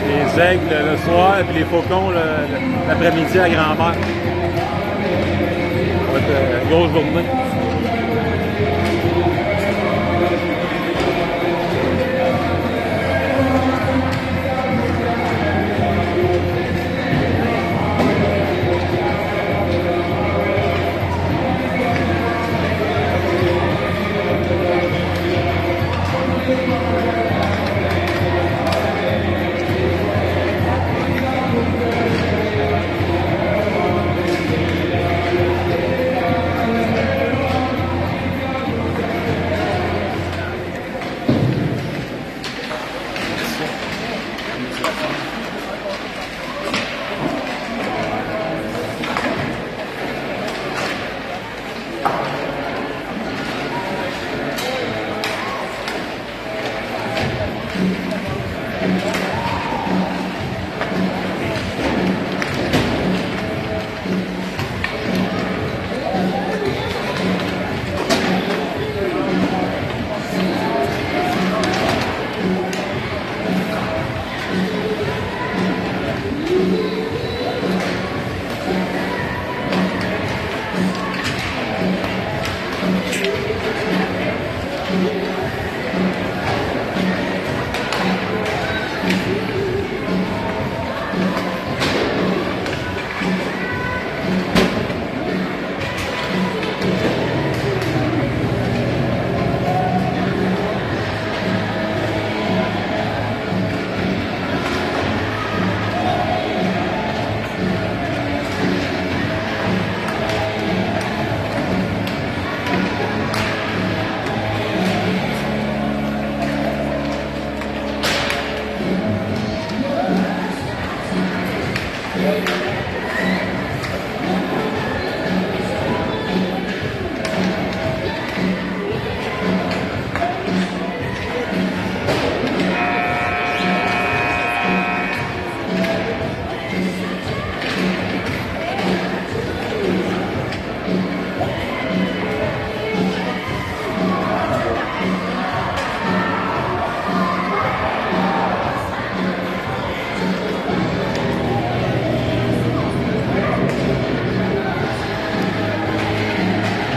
Les aigles le soir, puis les faucons l'après-midi à grand-mère. Ça va être une grosse journée.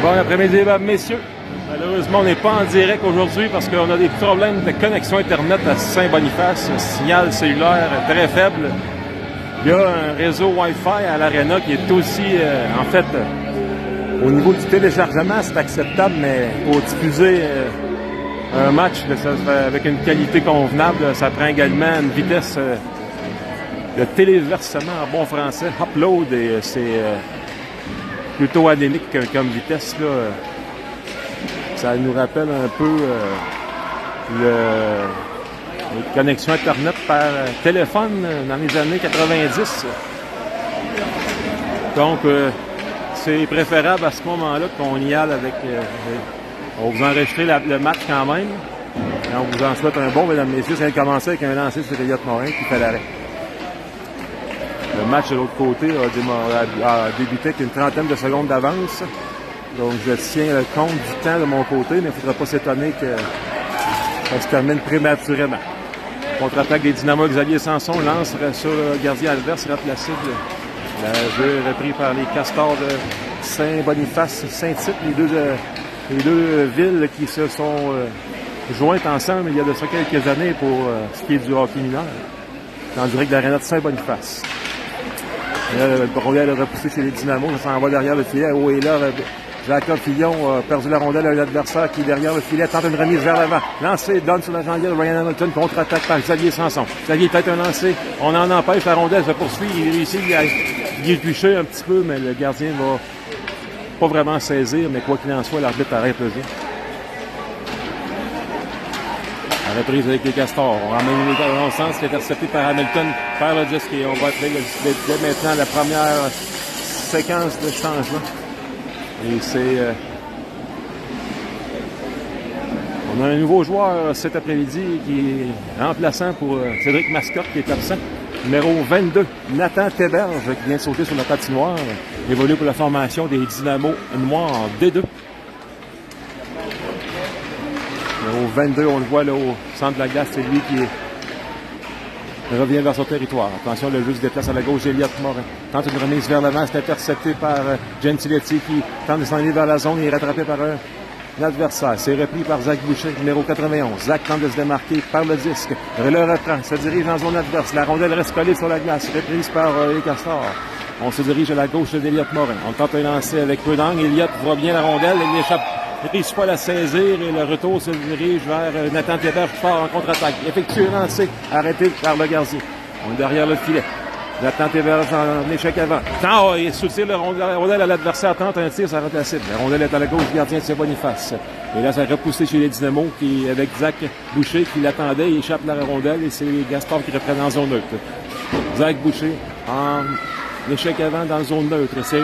Bon après-midi, mesdames, messieurs. Malheureusement, on n'est pas en direct aujourd'hui parce qu'on a des problèmes de connexion Internet à Saint-Boniface. Un signal cellulaire très faible. Il y a un réseau Wi-Fi à l'Arena qui est aussi, en fait, au niveau du téléchargement, c'est acceptable, mais pour diffuser un match avec une qualité convenable, ça prend également une vitesse de téléversement en bon français, upload, et c'est plutôt anémique comme vitesse, là. Ça nous rappelle un peu les connexions Internet par téléphone dans les années 90. Donc, c'est préférable à ce moment-là qu'on y aille avec... on vous enregistrer le match quand même. Et on vous en souhaite un bon, mesdames, messieurs. Ça vient de commencer avec un lancer sur Elliott Morin qui fait l'arrêt. Le match de l'autre côté a débuté avec une trentaine de secondes d'avance. Donc, je tiens le compte du temps de mon côté, mais il ne faudra pas s'étonner que ça se termine prématurément. Contre-attaque des Dynamos, Xavier Sanson lance sur le gardien adverse, rate la cible. Le jeu est repris par les Castors de Saint-Boniface, Saint-Tite, les deux villes qui se sont jointes ensemble il y a de ça quelques années pour ce qui est du hockey mineur, en direct de l'aréna de Saint-Boniface. Le rondelle est repoussé chez les Dynamos, ça s'en va derrière le filet. Oh, et là, Jacob Fillon a perdu la rondelle à l'adversaire qui, derrière le filet, tente une remise vers l'avant. Lancé, donne sur la jambière de Ryan Hamilton, contre-attaque par Xavier Sanson. Xavier peut-être un lancé, on en empêche, la rondelle se poursuit, il réussit à y éplucher un petit peu, mais le gardien va pas vraiment saisir, mais quoi qu'il en soit, l'arbitre arrête le jeu. La reprise avec les Castors. On ramène les gars dans le sens, qui est intercepté par Hamilton, perd le disque et on va appeler dès maintenant la première séquence de changement. Et c'est... on a un nouveau joueur cet après-midi qui est remplaçant pour Cédric Mascotte qui est absent. Numéro 22, Nathan Théberge qui vient de sauter sur la patinoire. Évolue pour la formation des Dynamos noirs en D2. Numéro 22, on le voit là au centre de la glace, c'est lui qui est revient vers son territoire. Attention, le jeu se déplace à la gauche d'Eliott Morin. Tente une remise vers l'avant, c'est intercepté par Gentiletti qui tente de s'en aller vers la zone et est rattrapé par un adversaire. C'est repris par Zach Boucher, numéro 91. Zach tente de se démarquer par le disque. Le reprend, se dirige en zone adverse. La rondelle reste collée sur la glace, reprise par les Castors. On se dirige à la gauche d'Eliott Morin. On tente un lancer avec Prudent. Eliott voit bien la rondelle, il échappe. Il ne réussit pas à la saisir et le retour se dirige vers Nathan Théberge qui part en contre-attaque. Il effectue un lancer arrêté par le gardien. On est derrière le filet. Nathan Théberge en échec avant. Quand il soutient la rondelle à l'adversaire, tente un tir, ça rate la cible. La rondelle est à la gauche du gardien de Saint-Boniface. Et là, ça a repoussé chez les Dynamos qui, avec Zach Boucher qui l'attendait, il échappe la rondelle et c'est les Castors qui reprennent en zone neutre. Zach Boucher en échec avant dans la zone neutre. C'est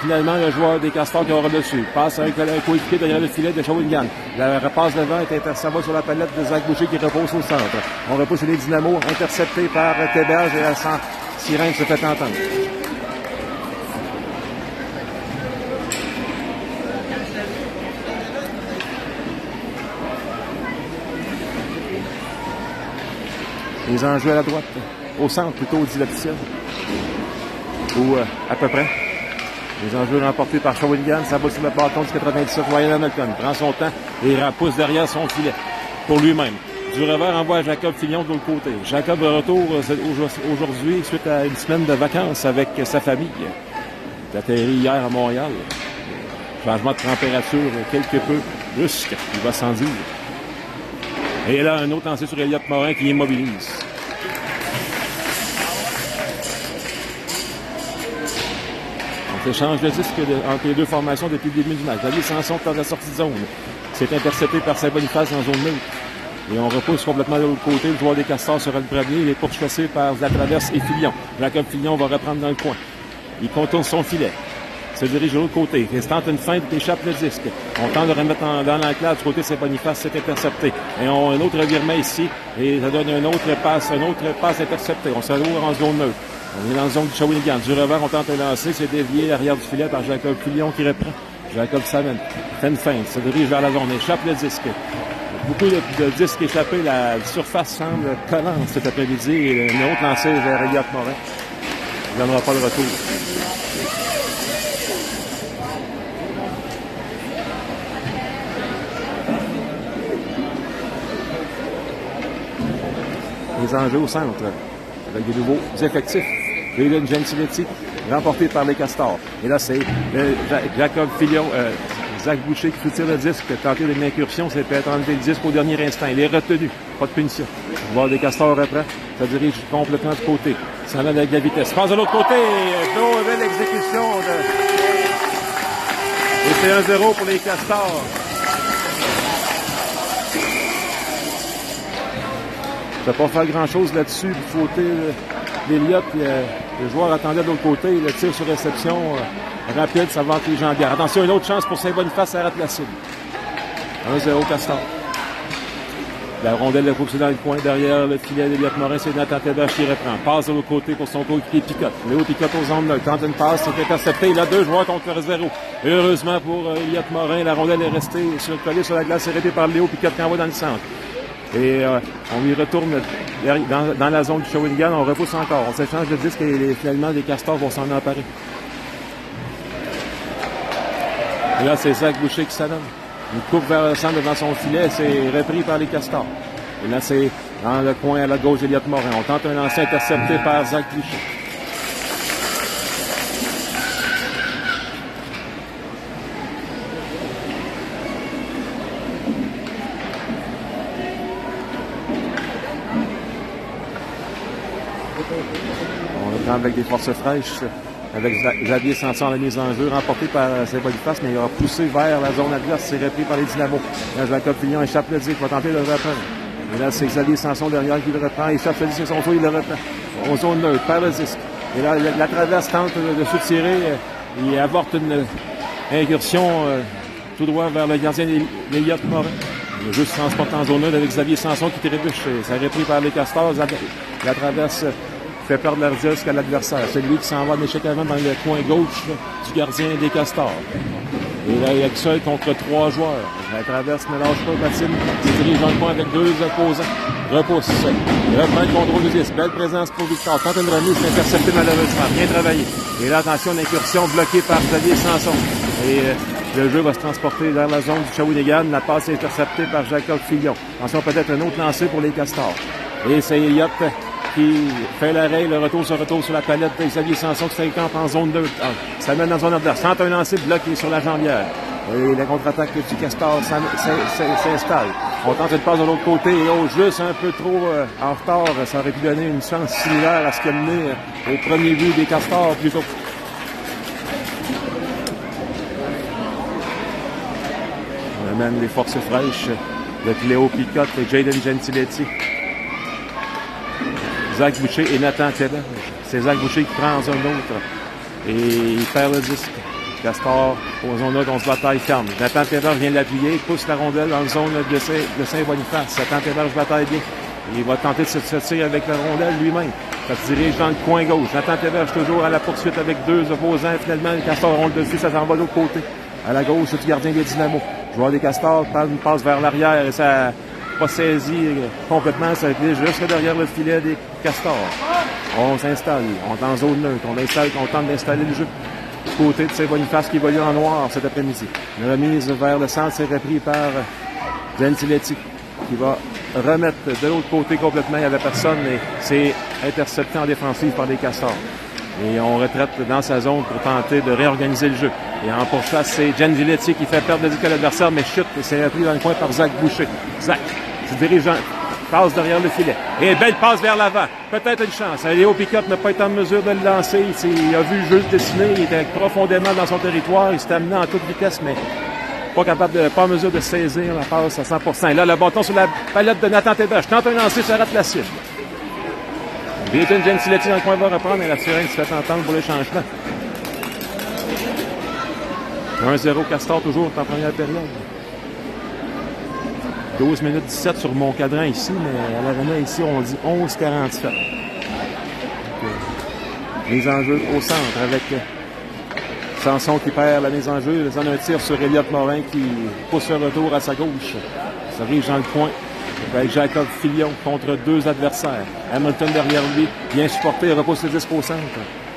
finalement le joueur des Castors qui aura dessus. Passe avec un coéquipier derrière le filet de Shawinigan. La repasse devant est interceptée sur la palette de Zach Boucher qui repose au centre. On repousse les Dynamos, intercepté par Théberge et la sirène se fait entendre. Les enjeux à la droite, au centre plutôt, dit l'officiel. Ou à peu près. Les enjeux remportés par Shawinigan, ça va sur le bâton du 97. Ryan Hamilton prend son temps et repousse derrière son filet pour lui-même. Du revers envoie Jacob Fillon de l'autre côté. Jacob de retour aujourd'hui suite à une semaine de vacances avec sa famille. Il est atterri hier à Montréal. Changement de température quelque peu brusque, il va sans dire. Et là, un autre lancé sur Eliott Morin qui immobilise. Échange de disque entre les deux formations depuis le début du match. Xavier Sanson par la sortie de zone. C'est intercepté par Saint-Boniface dans zone neutre. Et on repousse complètement de l'autre côté. Le joueur des Castors sera le premier. Il est pourchassé par la traverse et Fillon. Jacob Fillon va reprendre dans le coin. Il contourne son filet. Se dirige de l'autre côté. Il tente une feinte qui échappe le disque. On tente de remettre dans l'enclave du côté de Saint-Boniface. C'est intercepté. Et on a un autre revirement ici. Et ça donne une autre passe interceptée. On se retrouve en zone neutre. On est dans la zone du Shawinigan. Du revers, on tente de lancer. C'est dévié l'arrière du filet par Jacob Fillon qui reprend. Jacob s'amène. Fait une feinte. Se dirige vers la zone. Échappe le disque. Beaucoup de disques échappés. La surface semble collante cet après-midi. Et une autre lancée vers Eliott Morin. Il ne donnera pas le retour. Les enjeux au centre. Avec des nouveaux effectifs. Jayden Gentiletti, remporté par les Castors. Et là, c'est Jacob Fillon, Zach Boucher qui soutient le disque, tenté d'une incursion, c'est peut-être enlever le disque au dernier instant. Il est retenu, pas de punition. Le joueur des Castors reprend, ça dirige complètement du côté. Ça en avec la vitesse. Passe de l'autre côté, belle exécution. Et c'est 1-0 pour les Castors. Ça ne peut pas faire grand-chose là-dessus. Du côté d'Eliott, le joueur attendait de l'autre côté. Le tir sur réception rapide, ça va entre les jambières. Attention, une autre chance pour Saint-Boniface, ça rate la cible. 1-0 Castor. La rondelle est repoussée dans le coin derrière le filet d'Eliott Morin. C'est Nathan Théberge qui reprend. Passe de l'autre côté pour son coéquipier Picotte. Léo Picotte aux ondes neutres. Tente une passe, c'est intercepté. Il a deux joueurs contre 0. Heureusement pour Eliott Morin, la rondelle est restée collée sur la glace, arrêtée par Léo Picotte qui envoie dans le centre. Et on lui retourne dans la zone du Shawinigan. On repousse encore. On s'échange de disque et finalement les Castors vont s'en emparer. Et là, c'est Zach Boucher qui s'adonne. Il coupe vers le centre devant son filet. C'est repris par les Castors. Et là, c'est dans le coin à la gauche d'Eliott Morin. On tente un lancer intercepté par Zach Boucher. On reprend avec des forces fraîches, avec Xavier Sanson à la mise en jeu, remporté par Saint-Boniface, mais il aura poussé vers la zone adverse, c'est repris par les Dynamos. Là, Jacob Fillon échappe le disque, va tenter de le reprendre. Et là, c'est Xavier Sanson derrière qui le reprend, il échappe le disque, son tour, il le reprend. On zone neutre, perd le disque. Et là, la traverse tente de soutirer, il avorte une incursion tout droit vers le gardien d'Eliott Morin. Le jeu se transporte en zone neutre avec Xavier Sanson qui trébuche. Ça est repris par les Castors. La traverse fait perdre la disque à l'adversaire. C'est lui qui s'en va en échec avant dans le coin gauche du gardien des Castors. Et là, il est seul contre 3 joueurs. La traverse ne lâche pas, patine. Il se dirige dans le coin avec 2 opposants. repousse. Il reprend le contrôle du disque. Belle présence pour Victor. Tente une remise, c'est intercepté malheureusement. Bien travaillé. Et là, attention, l'incursion bloquée par Xavier Sanson. Et le jeu va se transporter vers la zone du Shawinigan. La passe est interceptée par Jacob Fillon. Attention, peut-être un autre lancé pour les Castors. Et c'est Elliott qui fait l'arrêt. Le retour sur la palette de Xavier Sanson qui s'encampe en zone 2. Ça mène dans zone adverse. Tente un lancer bloqué sur la jambière. Et la contre-attaque du Castor s'installe. On tente une passe de l'autre côté et juste un peu trop en retard. Ça aurait pu donner une chance similaire à ce qui a mené au premier but des Castors plutôt. On amène les forces fraîches de Cléo Picotte et Jaden Gentiletti. Zach Boucher et Nathan Théberge. C'est Zach Boucher qui prend en zone autre. Et il perd le disque. Castor, aux zone on se bataille ferme. Nathan Théberge vient l'appuyer, pousse la rondelle dans la zone de Saint-Boniface. Nathan Théberge bataille bien. Il va tenter de se sortir avec la rondelle lui-même. Ça se dirige dans le coin gauche. Nathan Théberge toujours à la poursuite avec deux opposants. Finalement, le Castor ronde dessus, ça s'en va de l'autre côté. À la gauche, du gardien des Dynamos. Joueur des Castors, une passe vers l'arrière et ça n'a pas saisi complètement. Ça glisse juste derrière le filet des Castors. On s'installe. On est en zone neutre. On tente d'installer le jeu. Côté de Saint-Boniface qui évolue en noir cet après-midi. Une remise vers le centre, c'est repris par Gentiletti qui va remettre de l'autre côté complètement. Il n'y avait personne et c'est intercepté en défensive par les Castors. Et on retraite dans sa zone pour tenter de réorganiser le jeu. Et en pourchasse, c'est Gentiletti qui fait perdre le disque à l'adversaire, mais chute et c'est repris dans le coin par Zach Boucher. Zach, se dirige passe derrière le filet. Et belle passe vers l'avant. Peut-être une chance. Léo Picotte n'a pas été en mesure de le lancer. Il a vu le jeu se dessiner. Il était profondément dans son territoire. Il s'est amené en toute vitesse, mais pas en mesure de saisir la passe à 100%. Et là, le bâton sur la palette de Nathan Théberge. Tente un lancer, ça rate la cible. Jaden Gentiletti dans le coin va reprendre et la sirène se fait entendre pour le changement. 1-0 Castor toujours en première période. 12 minutes 17 sur mon cadran ici, mais à l'arena ici, on dit 11-47. Mise en jeu au centre avec Sanson qui perd la mise en jeu. Il en a un tir sur Elliott Morin qui pousse le retour à sa gauche. Ça arrive dans le coin avec Jacob Fillon contre deux adversaires. Hamilton derrière lui, bien supporté, repousse le disque au centre.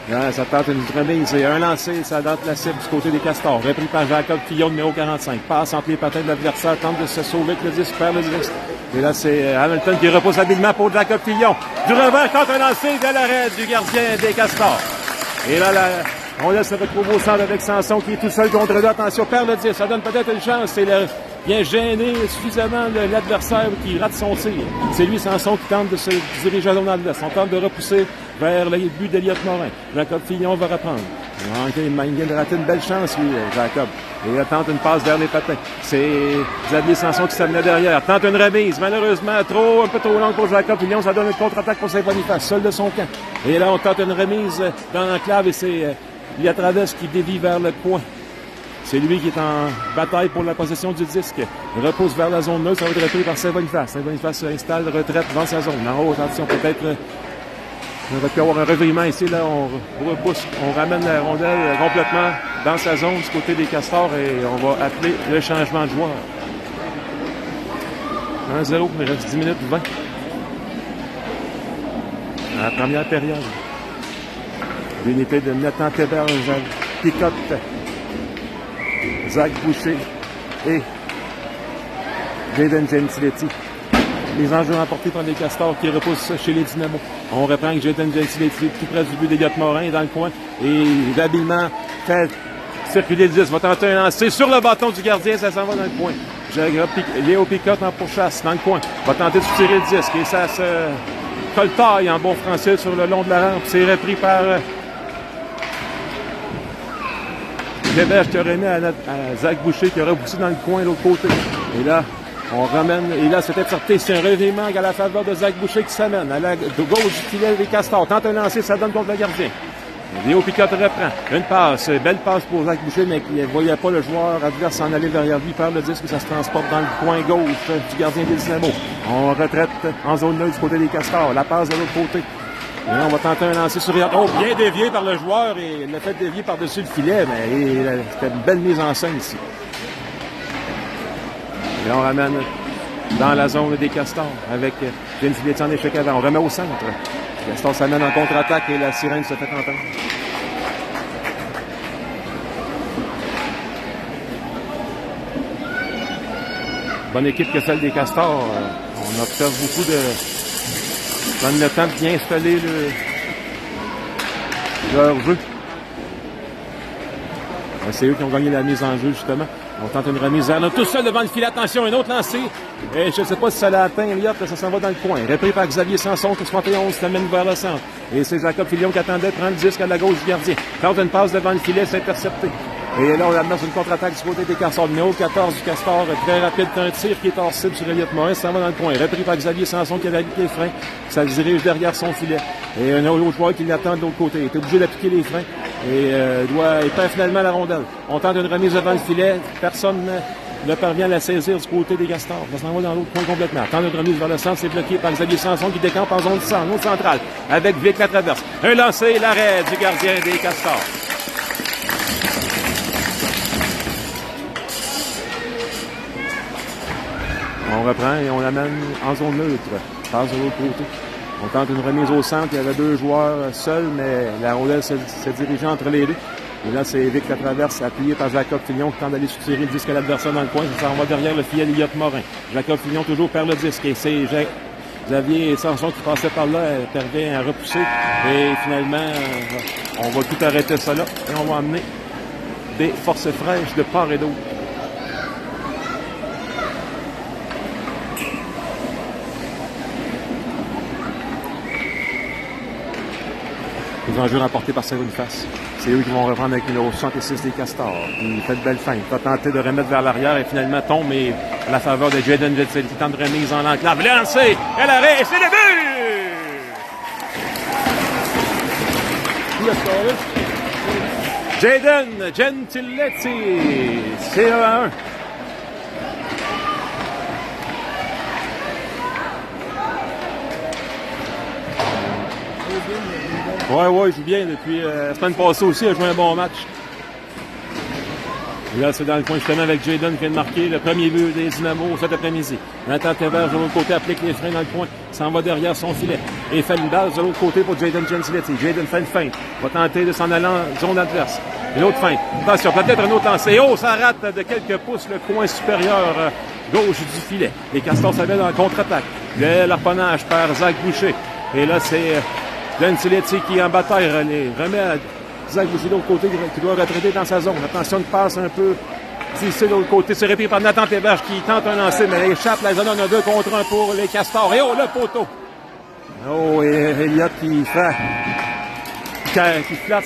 Là, ça tente une remise et un lancé, ça date la cible du côté des Castors. Repris par Jacob Fillon, numéro 45. Passe entre les patins de l'adversaire, tente de se sauver avec le disque, perd le disque. Et là, c'est Hamilton qui repousse habilement pour Jacob Fillon. Du revers, tente un lancé de l'arrêt du gardien des Castors. Et là, on laisse se retrouver au centre avec Sanson qui est tout seul contre deux. Attention, perd le disque, ça donne peut-être une chance. C'est bien gêné suffisamment l'adversaire qui rate son tir. C'est lui, Sanson, qui tente de se diriger à la zone adverse. On tente de repousser vers le but d'Elliott Morin. Jacob Fillon va reprendre. Il vient de rater une belle chance, lui, Jacob. Et il tente une passe vers les patins. C'est Xavier Sanson qui s'amenait derrière. Tente une remise. Malheureusement, un peu trop longue pour Jacob Fillon. Ça donne une contre-attaque pour Saint-Boniface, seul de son camp. Et là, on tente une remise dans l'enclave et c'est Liatraves qui dévie vers le coin. C'est lui qui est en bataille pour la possession du disque. Il repousse vers la zone neutre. Ça va être repris par Saint-Boniface. Saint-Boniface s'installe, retraite dans sa zone. En haut, attention, peut-être... On va avoir un revirement ici, là, on repousse, on ramène la rondelle complètement dans sa zone du côté des Castors et on va appeler le changement de joueur. 1-0, il reste 10 minutes 20. À la première période. L'unité de Nathan Théberge, Picotte, Zach Boucher et Jaden Gentiletti. Les enjeux remportés par les Castors qui repoussent chez les Dynamos. On reprend avec Jaden Gentiletti tout près du but d'Elliott Morin dans le coin. Et habilement fait circuler le disque. Va tenter un lancer sur le bâton du gardien. Ça s'en va dans le coin. Léo Picotte en pourchasse dans le coin. Va tenter de tirer le disque. Et ça se coltaille en bon français sur le long de la rampe. C'est repris par Théberge qui a remis à Zach Boucher qui a repoussé dans le coin de l'autre côté. Et là, on ramène, et là, c'était sorti, c'est un revirement à la faveur de Zach Boucher qui s'amène à la gauche du filet des Castors. Tente un lancer, ça donne contre le gardien. Léo Picotte reprend. Une passe, belle passe pour Zach Boucher, mais il ne voyait pas le joueur adverse s'en aller derrière lui, perd le disque, ça se transporte dans le coin gauche du gardien des Dynamos. On retraite en zone neutre du côté des Castors. La passe de l'autre côté. Et là, on va tenter un lancer sur Elliott. Oh, bien dévié par le joueur et il l'a fait dévier par-dessus le filet, mais c'était une belle mise en scène ici. Et là, on ramène dans la zone des Castors avec James Filetti en échec avant. On remet au centre. Castor s'amène en contre-attaque et la sirène se fait entendre. Bonne équipe que celle des Castors. On observe beaucoup de... prendre le temps de bien installer leur jeu. C'est eux qui ont gagné la mise en jeu, justement. On tente une remise. On a tout seul devant le filet. Attention, un autre lancé. Et je ne sais pas si ça l'a atteint, Elliott, ça s'en va dans le coin. Repris par Xavier Sanson, 71, ça mène vers le centre. Et c'est Jacob Filion qui attendait, prendre le disque à la gauche du gardien. Quand une passe devant le filet, c'est intercepté. Et là, on la met sur une contre-attaque du côté des Castors. Le numéro 14 du Castor, très rapide, un tir qui est hors cible sur Elliott Morin, ça va dans le coin. Repris par Xavier Sanson qui avait appliqué les freins. Ça se dirige derrière son filet. Et un autre joueur qui l'attend de l'autre côté. Il est obligé d'appliquer les freins. Et il perd finalement la rondelle. On tente une remise devant le filet. Personne ne parvient à la saisir du côté des Castors. Ça s'en va dans l'autre coin complètement. Tente une remise vers le centre. C'est bloqué par Xavier Sanson qui décampe en zone centrale. Avec Vic la traverse. Un lancé, l'arrêt du gardien des Castors. On reprend et on l'amène en zone neutre. Passe de l'autre côté. On tente une remise au centre. Il y avait deux joueurs seuls, mais la rondelle se dirigeait entre les deux. Et là, c'est Vic la traverse, appuyé par Jacob Filion qui tente d'aller soutirer le disque à l'adversaire dans le coin. Ça s'en va derrière le filet d'Elliott Morin. Jacob Filion toujours perd le disque. Et c'est Xavier Sanson qui passait par là, parvient à repousser. Et finalement, on va tout arrêter ça là. Et on va amener des forces fraîches de part et d'autre. Les enjeux remportés par Saint-Boniface. C'est eux qui vont reprendre avec le numéro 66 des Castors. Il fait de belles feintes. Il va tenter de remettre vers l'arrière et finalement tombe et à la faveur de Jaden Jetzel qui tente de remise en enclave. Lancé! Et l'arrêt! C'est le but! Jaden Gentiletti. C'est 1-1. Ouais, il joue bien depuis la semaine passée aussi, il a joué un bon match. Et là, c'est dans le coin justement avec Jaden qui vient de marquer le premier but des Dynamos cet après-midi. Nathan Théberge de l'autre côté applique les freins dans le coin, s'en va derrière son filet. Et fait une base de l'autre côté pour Jaden Gentiletti. Jaden fait une feinte, va tenter de s'en aller en zone adverse. Et l'autre feinte. Attention, peut-être un autre lancé. Oh, ça rate de quelques pouces le coin supérieur gauche du filet. Les Castors s'avaient en contre-attaque. L'arponnage par Zach Boucher. Et là, c'est... Gentiletti qui en bataille les remet à Zach Boucher de l'autre côté qui doit retraiter dans sa zone. Attention, une passe un peu difficile de l'autre côté. C'est repris par Nathan Théberge qui tente un lancer, mais il échappe. La zone en a 2 contre 1 pour les Castors. Et oh, le poteau! Oh, et Elliott qui flatte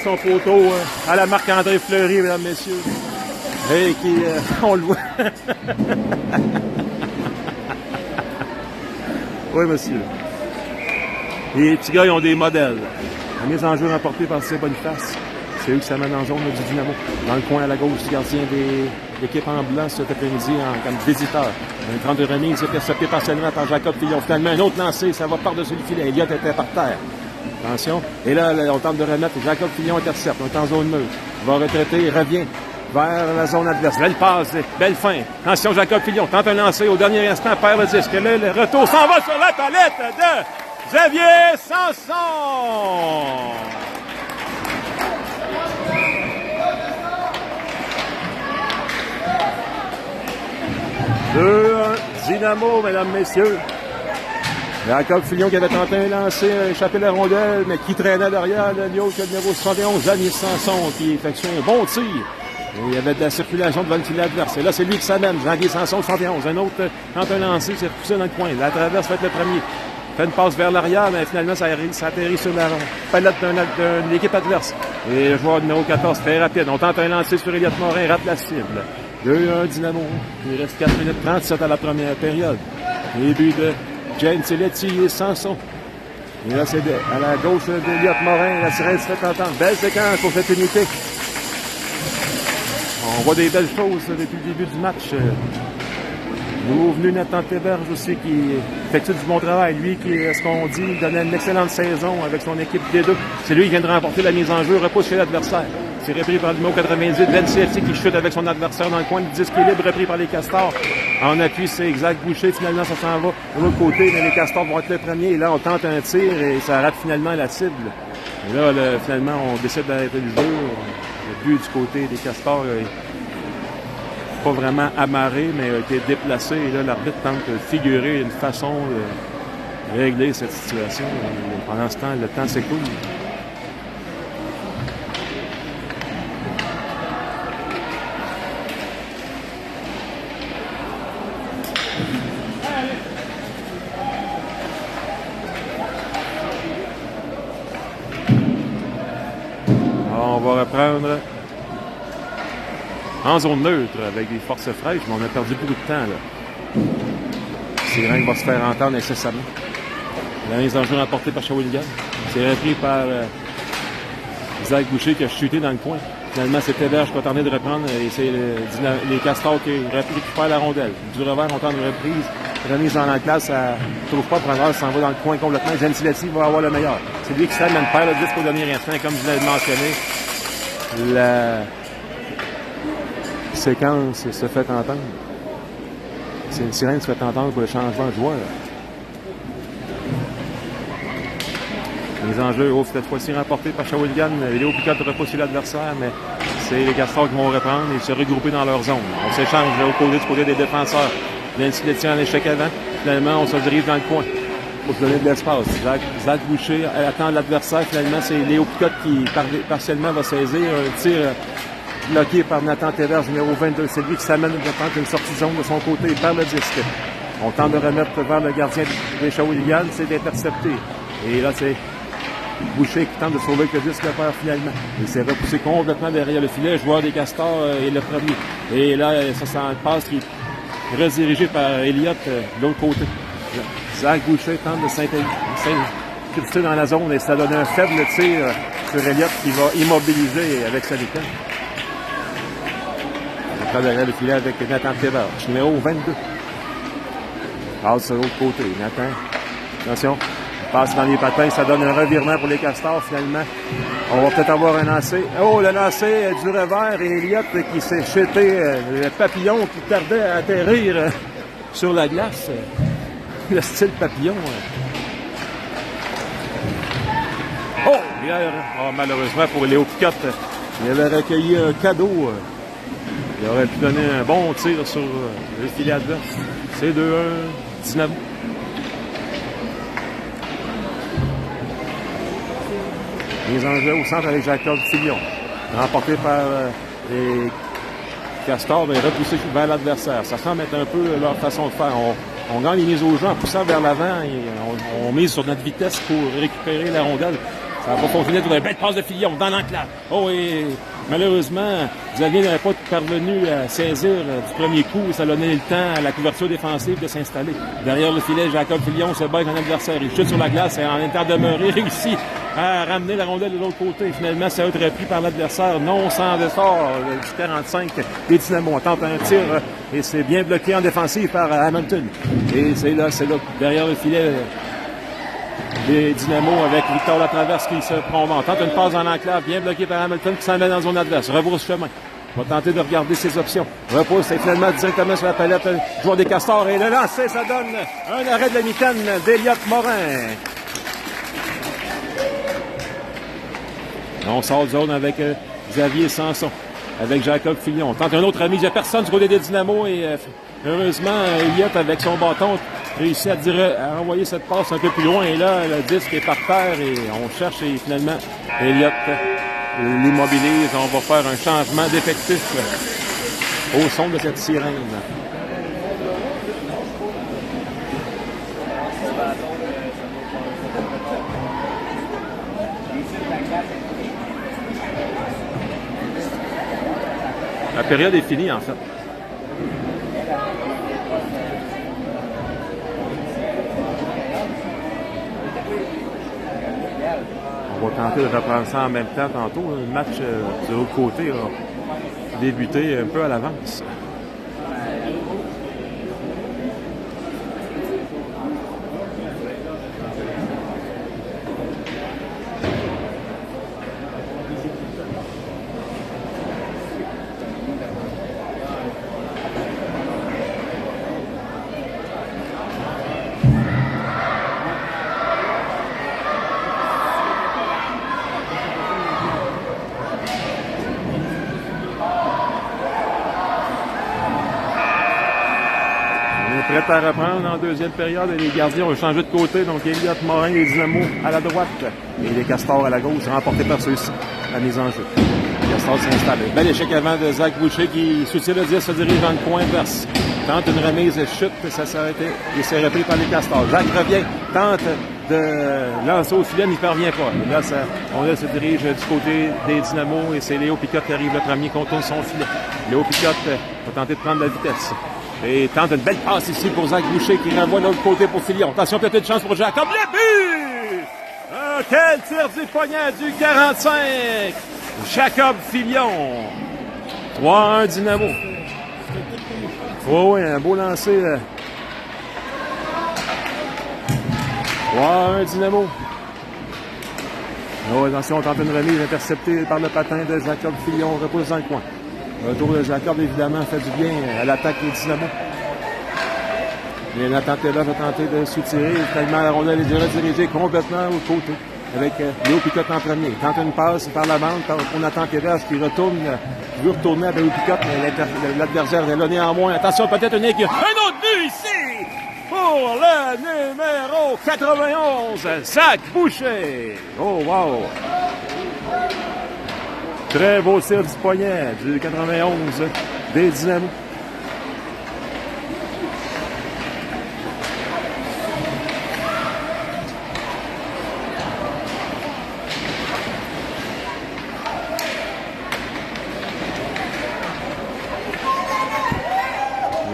son poteau à la Marc-André Fleury, mesdames, messieurs. Et qui, on le voit. Oui, monsieur. Les petits gars, ils ont des modèles. La mise en jeu remportée par Saint-Boniface. C'est eux qui s'amènent en zone du Dynamo. Dans le coin à la gauche du gardien de l'équipe en blanc cet après-midi comme visiteur. Un 30 de remise intercepté partiellement par Jacob Filion. Finalement, un autre lancé, ça va par-dessus le filet. Elliott était par terre. Attention. Et là, on tente de remettre. Jacob Filion intercepte. On est en zone neutre. Il va retraiter, il revient vers la zone adverse. Belle passe, belle fin. Attention, Jacob Filion tente un lancer au dernier instant, perd le disque. Là, le retour s'en va sur la palette de Xavier Sanson! 2-1, Dynamo, mesdames, messieurs. Jacob Filion qui avait tenté un lancer, échappé la rondelle, mais qui traînait derrière le numéro 71, Xavier Sanson, qui effectue un bon tir. Et il y avait de la circulation devant le filet adverse. Et là, c'est lui qui s'amène, Xavier Sanson, 71. Un autre tente un lancer, c'est repoussé dans le coin. La traverse va être le premier. Fait une passe vers l'arrière, mais finalement, ça atterrit sur la palette de l'équipe adverse. Et le joueur numéro 14, très rapide. On tente un lancer sur Elliott Morin, rate la cible. 2-1 Dynamo. Il reste 4 minutes 37 à la première période. Début de Gentiletti et Sanson. Et là, c'est à la gauche d'Elliott Morin. La sirène se fait entendre. Belle séquence pour cette unité. On voit des belles choses depuis le début du match. Nouveau venu Nathan Théberge aussi qui effectue du bon travail. Lui qui, ce qu'on dit, donnait une excellente saison avec son équipe D2. C'est lui qui vient de remporter la mise en jeu, repousse chez l'adversaire. C'est repris par le numéro 98, Ben CFC qui chute avec son adversaire dans le coin. Le disque libre repris par les Castors. En appui, c'est Exact Boucher. Finalement, ça s'en va de l'autre côté, mais les Castors vont être les premiers. Et là, on tente un tir et ça rate finalement la cible. Et là, finalement, on décide d'arrêter le jeu. Le but du côté des Castors n'est pas vraiment amarré, mais a été déplacé. Et là, l'arbitre tente de figurer une façon de régler cette situation. Et pendant ce temps, le temps s'écoule. On va reprendre en zone neutre avec des forces fraîches, mais on a perdu beaucoup de temps là. Sirène va se faire entendre incessamment. La mise en jeu remportée par Shawinigan. C'est repris par Zach Boucher qui a chuté dans le coin. Finalement, c'est Téberge qui va tenter de reprendre et c'est les Castors qui récupèrent la rondelle. Du revers, on tente une reprise. Remise dans la classe, ça ne trouve pas. Preneur s'en va dans le coin complètement. Gentileschi va avoir le meilleur. C'est lui qui s'aide, même perd le disque au dernier instant. Comme je l'ai mentionné, la séquence se fait entendre. C'est une sirène qui se fait entendre pour le changement de joueur. Les enjeux, cette fois-ci remportés par Shawinigan. Léo Picotte repousse l'adversaire, mais c'est les Castors qui vont reprendre et se regrouper dans leur zone. On s'échange du côté des défenseurs. Gentileschi en échec avant. Finalement, on se dirige dans le coin pour se donner de l'espace. Zach Boucher attend l'adversaire. Finalement, c'est Léo Picotte qui partiellement va saisir un tir bloqué par Nathan Téverge, numéro 22. C'est lui qui s'amène de prendre une sortie de zone de son côté. Il perd le disque. On tente de remettre vers le gardien des Shawinigan. C'est intercepté. Et là, c'est Boucher qui tente de sauver le disque perd finalement. Il s'est repoussé complètement derrière le filet. Le joueur des Castors est le premier. Et là, ça passe qui est redirigé par Elliott de l'autre côté. Zach Boucher tente de s'incruster dans la zone et ça donne un faible tir sur Elliott qui va immobiliser avec sa vitesse. On prend derrière le filet avec Nathan Téverge, numéro 22. Passe sur l'autre côté. Nathan, attention. Passe dans les patins, ça donne un revirement pour les Castors finalement. On va peut-être avoir un lancer. Oh, le lancer du revers et Elliott qui s'est jeté le papillon qui tardait à atterrir sur la glace. Le style papillon. Oh! Malheureusement pour Léo Picotte, il avait recueilli un cadeau. Il aurait pu donner un bon tir sur le filet adverse. C'est 2-1, 19. Les enjeux au centre avec Jacob Fillon. Remporté par les Castors, mais repoussé vers l'adversaire. Ça semble être un peu leur façon de faire. On gagne les mises au jeu en poussant vers l'avant et on mise sur notre vitesse pour récupérer la rondelle. Ça va fonctionner pour une belle passe de Fillon dans l'enclave. Oh, et malheureusement, Xavier n'avait pas parvenu à saisir du premier coup et ça a donné le temps à la couverture défensive de s'installer. Derrière le filet, Jacob Fillon se bat avec un adversaire. Il chute sur la glace et en étant demeuré, réussit à ramener la rondelle de l'autre côté. Finalement, ça a été repris par l'adversaire. Non sans effort, du 45 des Dynamo. On tente un tir et c'est bien bloqué en défensive par Hamilton. Et c'est là, derrière le filet des Dynamo avec Victor Latraverse qui se prend. On tente une passe en enclave, bien bloqué par Hamilton qui s'en met dans son adverse. Rebrousse chemin. On va tenter de regarder ses options. Repousse et finalement directement sur la palette joueur des Castors. Et le lancer, ça donne un arrêt de la mitaine d'Eliott Morin. On sort de zone avec Xavier Sanson, avec Jacob Fillon. On tente un autre ami. Il n'y a personne du côté des Dynamo et heureusement, Elliott avec son bâton réussit à envoyer cette passe un peu plus loin. Et là, le disque est par terre et on cherche et finalement, Elliott l'immobilise. On va faire un changement d'effectif au son de cette sirène. La période est finie, en fait. On va tenter de reprendre ça en même temps tantôt. Le match de l'autre côté a débuté un peu à l'avance. Prêt à reprendre en deuxième période et les gardiens ont changé de côté. Donc Elliott Morin, les Dynamos à la droite et les Castors à la gauche, remportés par ceux-ci. La mise en jeu. Les Castors s'installent. Bel échec avant de Zach Boucher qui soutient le 10, se dirige dans le coin verse. Tente une remise, chute, ça s'est arrêté et c'est repris par les Castors. Zach revient, tente de lancer au filet, il n'y parvient pas. Et là, on se dirige du côté des Dynamos et c'est Léo Picotte qui arrive le premier, contourne son filet. Léo Picotte va tenter de prendre la vitesse. Et tente une belle passe ici pour Zach Boucher qui renvoie de l'autre côté pour Filion. Attention, peut-être une chance pour Jacob. Le but! Quel tir du poignet du 45! Jacob Filion. 3-1 Dynamo. Oh oui, un beau lancer. 3-1 Dynamo. Oh, attention, on tente une remise interceptée par le patin de Jacob Filion. Repousse dans le coin. Le retour de Jacob, évidemment, fait du bien à l'attaque des Dynamo. Mais Nathan Taylor va tenter de soutirer. Tellement la rondelle est redirigée complètement au côté. Avec Léo Picotte en premier. Il tente une passe par la bande pour Nathan Taylor qui retourne, veut retourner avec Léo Picotte, mais l'adversaire est là néanmoins. Attention, peut-être un autre but ici pour le numéro 91, Zach Boucher. Oh, wow! Très beau tir du poignet du 91 des Dynamo.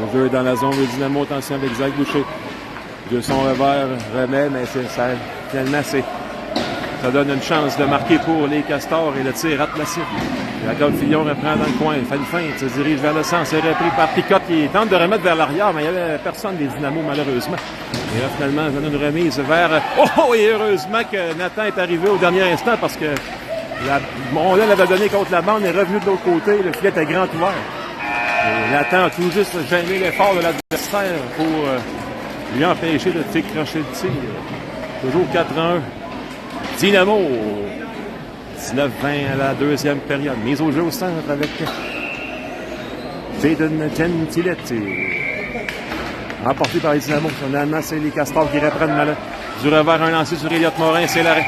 Le jeu est dans la zone de Dynamo. Attention avec Zach Boucher. De son revers remet, mais finalement, ça donne une chance de marquer pour les Castors et le tir rate la cible. Jacob Filion reprend dans le coin, il fait une feinte, se dirige vers le centre, c'est repris par Picotte qui tente de remettre vers l'arrière, mais il n'y avait personne des Dynamo malheureusement. Et là, finalement, il donne une remise vers... Oh! Et heureusement que Nathan est arrivé au dernier instant parce que on l'avait donné contre la bande, est revenu de l'autre côté, le filet était grand ouvert. Et Nathan a tout juste gêné l'effort de l'adversaire pour lui empêcher de décrocher le tir. Toujours 4-1. Dynamo. 19-20 à la deuxième période. Mise au jeu au centre avec Jaden Gentiletti. Remporté par les Dynamo. Finalement, c'est les Castors qui reprennent mal. Du revers, un lancé sur Elliott Morin, c'est l'arrêt.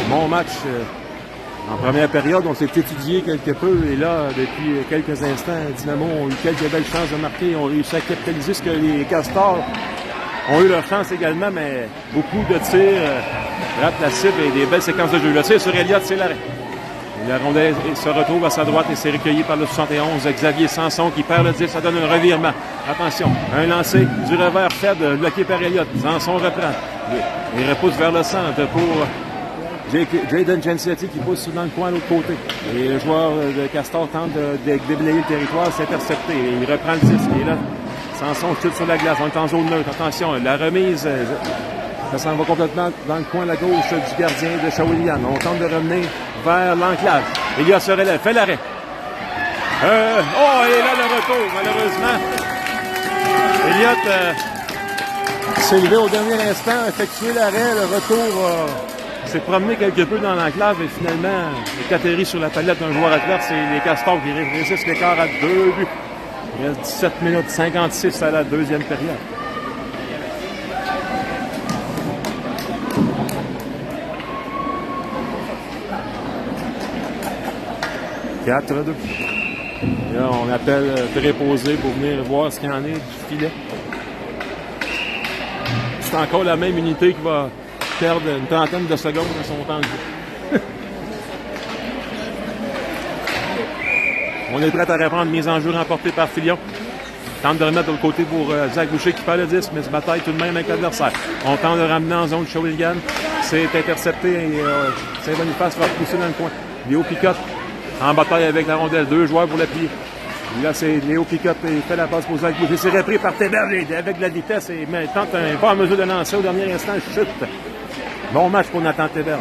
Bon match. En première période, on s'est étudié quelque peu et là, depuis quelques instants, Dynamo ont eu quelques belles chances de marquer. Ils ont réussi à capitaliser ce que les Castors ont eu leur chance également, mais beaucoup de tirs ratent la cible et des belles séquences de jeu. Le tir sur Elliott, c'est l'arrêt. La rondelle se retrouve à sa droite et c'est recueilli par le 71, Xavier Sanson qui perd le 10, ça donne un revirement. Attention, un lancer du revers faible bloqué par Elliott. Sanson reprend. Il repousse vers le centre pour Jaden Gentiletti qui pousse dans le coin de l'autre côté. Et le joueur de Castor tente de déblayer le territoire, c'est intercepté. Et il reprend le 10 qui est là. Sanson chute sur la glace, on est en zone neutre. Attention, la remise, ça s'en va complètement dans le coin à la gauche du gardien de Shawinigan. On tente de revenir vers l'enclave. Elliott se relève, fait l'arrêt. Et là le retour, malheureusement. Elliott s'est levé au dernier instant, effectué l'arrêt, le retour s'est promené quelque peu dans l'enclave et finalement est atterri sur la palette d'un joueur adverse et les Castors qui résistent l'écart à 2 buts. Il reste 17 minutes 56 à la deuxième période. « 4-2. » Là, on appelle préposé pour venir voir ce qu'il y en est du filet. C'est encore la même unité qui va perdre une trentaine de secondes de son temps de jeu. On est prêt à reprendre mise en jeu remportée par Filion. Tente de remettre de l'autre côté pour Zach Boucher qui perd le 10, mais se bataille tout de même avec l'adversaire. On tente de ramener en zone Shawinigan. C'est intercepté et Saint-Boniface va repousser dans le coin. Léo Picotte en bataille avec la rondelle. 2 joueurs pour l'appuyer. Là, c'est Léo Picotte qui fait la passe pour Zach Boucher. C'est repris par Téberge avec de la vitesse et tente pas en mesure de lancer au dernier instant. Chute. Bon match pour Nathan Téberge.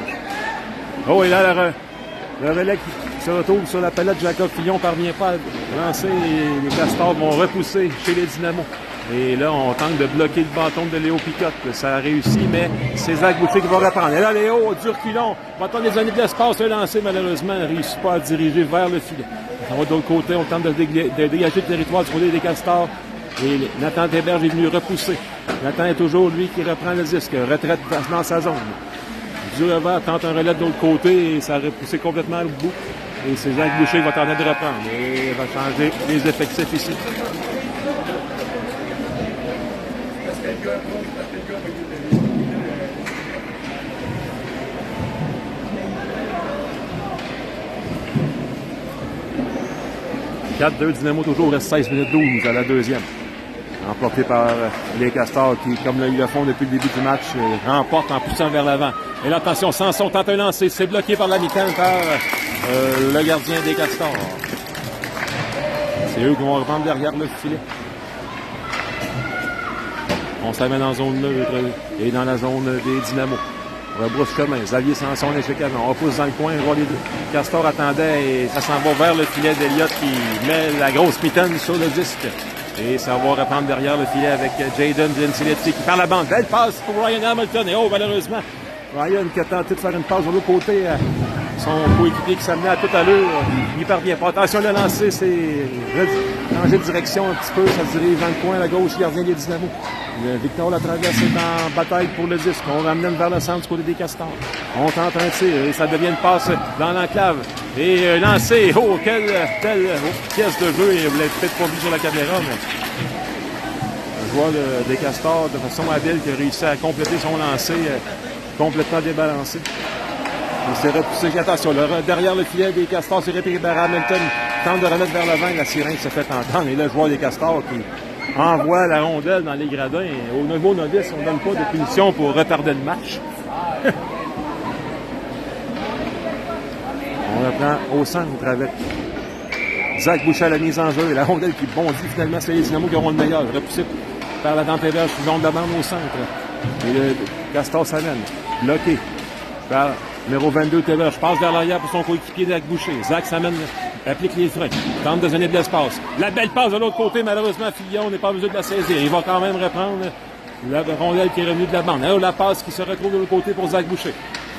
Oh, et là, le relais qui se retrouve sur la palette. Jacob Filion ne parvient pas à lancer. Les Castors vont repousser chez les Dynamo. Et là, on tente de bloquer le bâton de Léo Picotte. Ça a réussi, mais c'est Zach Boucher qui va reprendre. Et là, Léo, du reculon. Bâton des années de l'espace, le lancer, malheureusement, ne réussit pas à diriger vers le filet. On va de l'autre côté, on tente de dégager le territoire du côté des Castors. Et Nathan Théberge est venu repousser. Nathan est toujours lui qui reprend le disque. Retraite dans sa zone. Durevert tente un relais de l'autre côté et ça a repoussé complètement le bout. Et c'est Jacques Boucher qui va tenter de reprendre. Et il va changer les effectifs ici. « 4-2 Dynamo toujours, reste 16 minutes 12 à la deuxième. Emporté par les Castors qui, comme ils le font depuis le début du match, remportent en poussant vers l'avant. Et là, attention, Sanson tente un lancer. C'est bloqué par la mi-temps par le gardien des Castors. C'est eux qui vont reprendre derrière le filet. On s'amène en zone neutre et dans la zone des Dynamos. On rebrousse chemin. Xavier Sanson échec avant. On repousse dans le coin. Les Castors attendaient et ça s'en va vers le filet d'Eliott qui met la grosse mitaine sur le disque. Et ça va reprendre derrière le filet avec Jayden Gentiletti qui perd la bande. Belle passe pour Ryan Hamilton. Et oh, malheureusement, Ryan qui a tenté de faire une passe de l'autre côté à son coéquipier qui s'amenait à tout à l'heure. Il ne parvient pas. Attention, le lancer, c'est changer de direction un petit peu. Ça se dirige dans le coin, à la gauche, gardien des Dynamo. Victor Latraverse est en bataille pour le disque. On ramène vers le centre du côté des Castors. On tente un tir et ça devient une passe dans l'enclave. Et lancé, oh, quelle pièce de jeu. Vous l'avez peut-être pas vu sur la caméra, mais un joueur des Castors de façon habile qui a réussi à compléter son lancer complètement débalancé. Il s'est repoussé. Attention, derrière le filet des Castors, c'est répliqué par Hamilton. Tente de remettre vers l'avant. La sirène se fait entendre. Et là, le joueur des Castors qui envoie la rondelle dans les gradins. Au niveau novice, on ne donne pas de punition pour retarder le match. On reprend au centre avec Zach Boucher à la mise en jeu. Et la rondelle qui bondit finalement, c'est les Dynamos qui auront le meilleur. Repoussé par la Théberge, qui zone de bande au centre. Et le Castor s'amène. Bloqué par numéro 22, Théberge. Passe vers l'arrière pour son coéquipier Zach Boucher. Zach s'amène, applique les freins. Tente de donner de l'espace. La belle passe de l'autre côté, malheureusement, Fillon n'est pas besoin de la saisir. Il va quand même reprendre la rondelle qui est revenue de la bande. Alors, la passe qui se retrouve de l'autre côté pour Zach Boucher.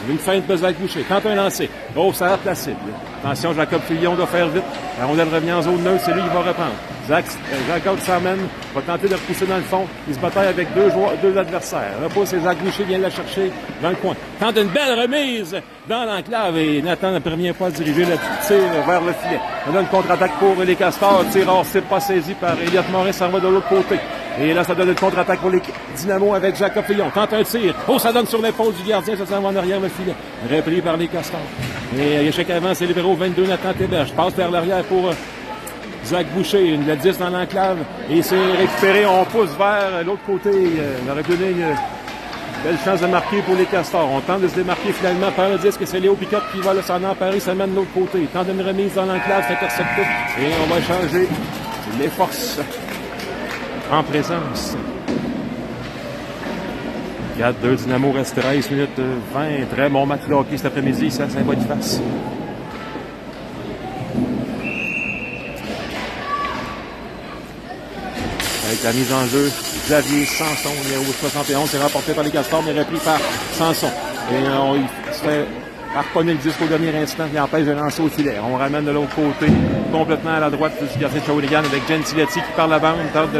Une feinte de Zach Boucher. Tente un lancer. Oh, ça a placé. Attention, Jacob Fillon doit faire vite. La rondelle revient en zone neutre. C'est lui qui va reprendre. Jacob s'amène. Va tenter de repousser dans le fond. Il se bataille avec deux adversaires. Repousse et Zach Boucher vient la chercher dans le coin. Tente une belle remise dans l'enclave. Et Nathan ne parvient pas à diriger le tir vers le filet. On a une contre-attaque pour les Castors. Tir hors, c'est pas saisi par Eliott Morin. Ça va de l'autre côté. Et là, ça donne une contre-attaque pour les Dynamo avec Jacob Fillon. Tente un tir. Oh, ça donne sur l'épaule du gardien. Ça s'en va en arrière le filet. Repris par les Castors. Et échec avant, c'est le numéro 22, Nathan Théberge. Passe vers l'arrière pour Zach Boucher. Une 10 dans l'enclave. Et c'est récupéré. On pousse vers l'autre côté. On aurait donné une belle chance de marquer pour les Castors. On tente de se démarquer finalement par le disque. C'est Léo Picotte qui va s'en emparer. Ça mène de l'autre côté. Il tente une remise dans l'enclave. C'est intercepté. Et on va changer les forces en présence. 4-2 Dynamo, reste 13 minutes 20. Très bon match de hockey cet après-midi, ça va être face. Avec la mise en jeu, Xavier Sanson, numéro 71, c'est remporté par les Castors, mais repris par Sanson. Et il se fait harponner le disque au dernier instant, qui empêche de lancer au filet. On ramène de l'autre côté, complètement à la droite du gardien de Shawinigan, avec Gentiletti qui part la bande, tente de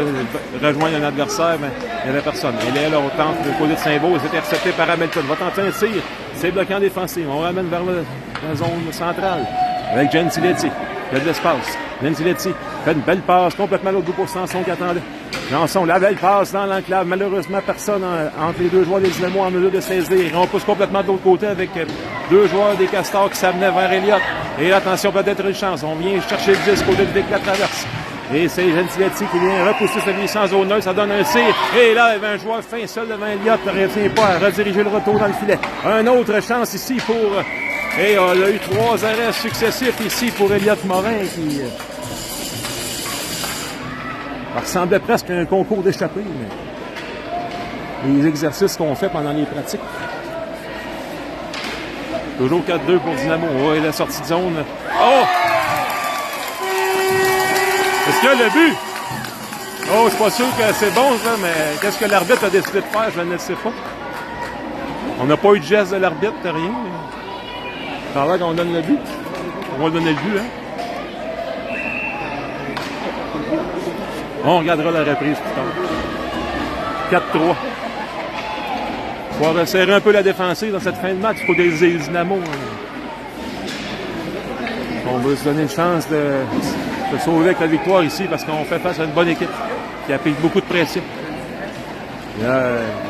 rejoindre un adversaire, mais il n'y avait personne. Et là, on tente le côté de Saint-Beau, c'est intercepté par Hamilton. Va tenter un tir, c'est bloqué en défensive. On ramène vers la zone centrale, avec Gentiletti. Il y a de l'espace. Gentiletti fait une belle passe, complètement à l'autre bout pour Sanson qui attendait. Sanson, la belle passe dans l'enclave. Malheureusement, personne entre les deux joueurs des Dynamo en mesure de saisir. On pousse complètement de l'autre côté avec deux joueurs des Castors qui s'amenaient vers Eliott. Et attention, peut-être une chance. On vient chercher le disque côté de Vic Latraverse. Et c'est Gentiletti qui vient repousser celui sans zone neutre. Ça donne un tir. Et là, il y avait un joueur fin seul devant Eliott. Ne réussit pas à rediriger le retour dans le filet. Une autre chance ici pour... Et on a eu 3 arrêts successifs ici pour Eliott Morin qui... Ça ressemblait presque à un concours d'échappée, mais les exercices qu'on fait pendant les pratiques. Toujours 4-2 pour Dynamo. Oh, et la sortie de zone. Oh! Est-ce qu'il y a le but? Oh, c'est pas sûr que c'est bon, ça, mais qu'est-ce que l'arbitre a décidé de faire, je ne le sais pas. On n'a pas eu de geste de l'arbitre, rien. Ça a l'air qu'on donne le but. On va donner le but, hein. On regardera la reprise plus tard. 4-3. Il faut resserrer un peu la défensive dans cette fin de match. Il faut des Dynamo. On va se donner une chance de sauver avec la victoire ici parce qu'on fait face à une bonne équipe qui applique beaucoup de pression. Il y a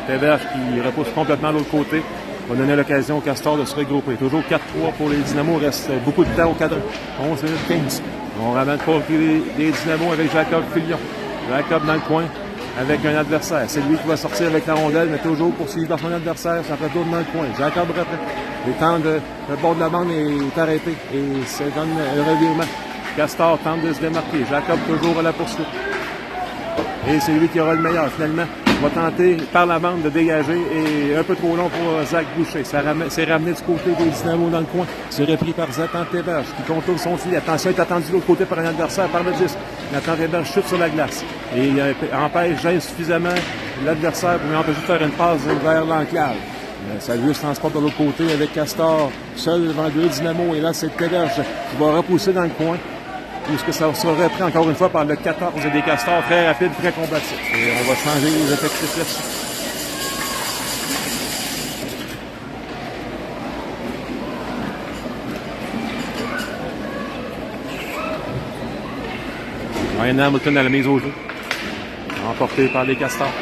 Téberge qui repousse complètement de l'autre côté. On va donner l'occasion au Castor de se regrouper. Toujours 4-3 pour les Dynamo. Il reste beaucoup de temps au cadre. 11 minutes 15. On ramène pas les Dynamo avec Jacob Filion. Jacob dans le coin avec un adversaire. C'est lui qui va sortir avec la rondelle, mais toujours poursuivi par son adversaire. Ça retourne dans le coin. Jacob reprend. Le temps le bord de la bande est arrêté et ça donne le revirement. Castor tente de se démarquer. Jacob toujours à la poursuite. Et c'est lui qui aura le meilleur finalement. Il va tenter par la bande de dégager et un peu trop long pour Zach Boucher. C'est ramené du côté des Dynamo dans le coin. C'est repris par Zatan Téberge qui contourne son filet. Attention, il est attendu de l'autre côté par un adversaire par le disque. Nathan Téberge chute sur la glace. Et il empêche suffisamment l'adversaire pour lui empêcher de faire une passe vers l'enclave. Ça lui se transporte de l'autre côté avec Castor seul devant deux Dynamo. Et là, c'est Téberge qui va repousser dans le coin. Puisque ça sera repris encore une fois par le 14 des Castors, très rapide, très combatif. Et on va changer les effectifs là-dessus. Ryan Hamilton à la mise au jeu. Emporté par les Castors.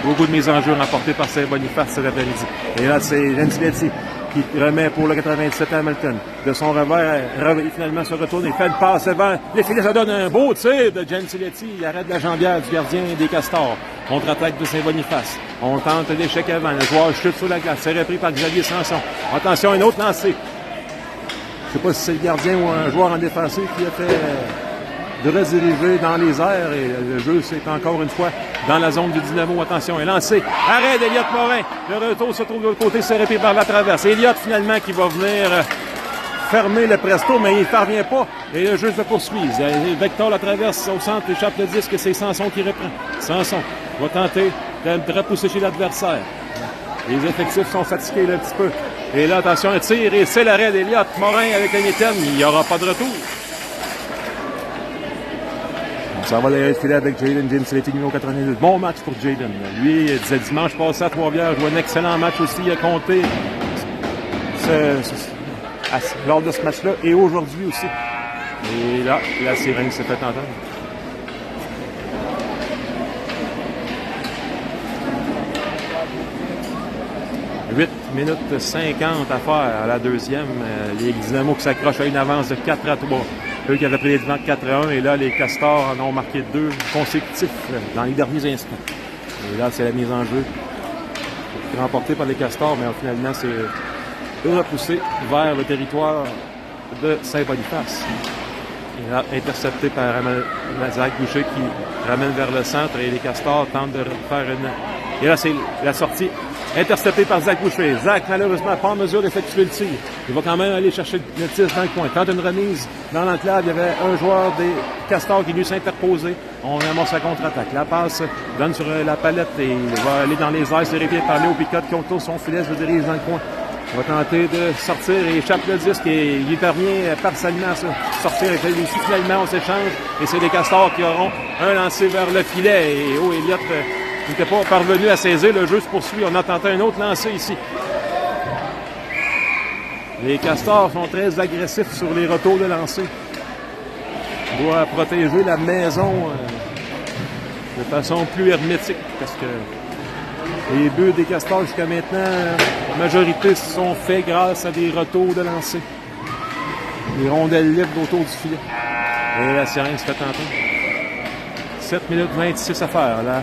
Beaucoup de mises en jeu remportées par Saint-Boniface cet après-midi. Et là, c'est Gentiletti qui remet pour le 97 Hamilton. De son revers, il finalement se retourne et fait une passe devant les filets. Ça donne un beau tir de Gentiletti. Il arrête la jambière du gardien des Castors. Contre-attaque de Saint-Boniface. On tente l'échec avant. Le joueur chute sur la glace. C'est repris par Xavier Sanson. Attention, un autre lancé. Je ne sais pas si c'est le gardien ou un joueur en défensif qui a fait de rediriger dans les airs. Et le jeu, c'est encore une fois dans la zone du Dynamo. Attention, est lancé. Arrêt d'Eliott Morin. Le retour se trouve de l'autre côté, c'est repris par la traverse. Eliott, finalement, qui va venir fermer le presto, mais il ne parvient pas. Et le jeu se poursuit. Vector la traverse au centre, échappe le disque, et c'est Sanson qui reprend. Sanson va tenter de repousser chez l'adversaire. Les effectifs sont fatigués là, un petit peu. Et là, attention, un tir, et c'est l'arrêt d'Eliott Morin avec un item. Il n'y aura pas de retour. Ça va derrière le filet avec Jaden Gentiletti, numéro 82. Bon match pour Jaden. Lui, il disait dimanche passé à Trois-Rivières, jouait un excellent match aussi. Il a compté lors de ce match-là et aujourd'hui aussi. Et là, la sirène s'est fait entendre. 8 minutes 50 à faire à la deuxième. Les Dynamo qui s'accrochent à une avance de 4-3. Eux qui avaient pris les devants de 4-1. Et là, les Castors en ont marqué 2 consécutifs dans les derniers instants. Et là, c'est la mise en jeu remportée par les Castors, mais finalement, c'est repoussé vers le territoire de Saint-Boniface. Et là, intercepté par Zach Boucher qui ramène vers le centre et les Castors tentent de faire une... Et là, c'est la sortie interceptée par Zach Boucher. Zach, malheureusement, pas en mesure d'effectuer le tir. Il va quand même aller chercher le tir dans le coin. Tente une remise dans l'enclave. Il y avait un joueur des Castors qui lui s'est interposé. On amorce la contre-attaque. La passe donne sur la palette et il va aller dans les airs. C'est réveillé par Léo Picotte qui autour son filet se dirige dans le coin. Il va tenter de sortir et échappe le disque et il parvient partiellement à sortir. Et finalement, on s'échange et c'est les Castors qui auront un lancé vers le filet. Et Eliott n'était pas parvenu à saisir. Le jeu se poursuit. On a tenté un autre lancé ici. Les Castors sont très agressifs sur les retours de lancer. On doit protéger la maison de façon plus hermétique parce que les buts des Castors jusqu'à maintenant, la majorité se sont faits grâce à des retours de lancer. Des rondelles libres autour du filet. Et la sirène se fait tenter. 7 minutes 26 à faire. La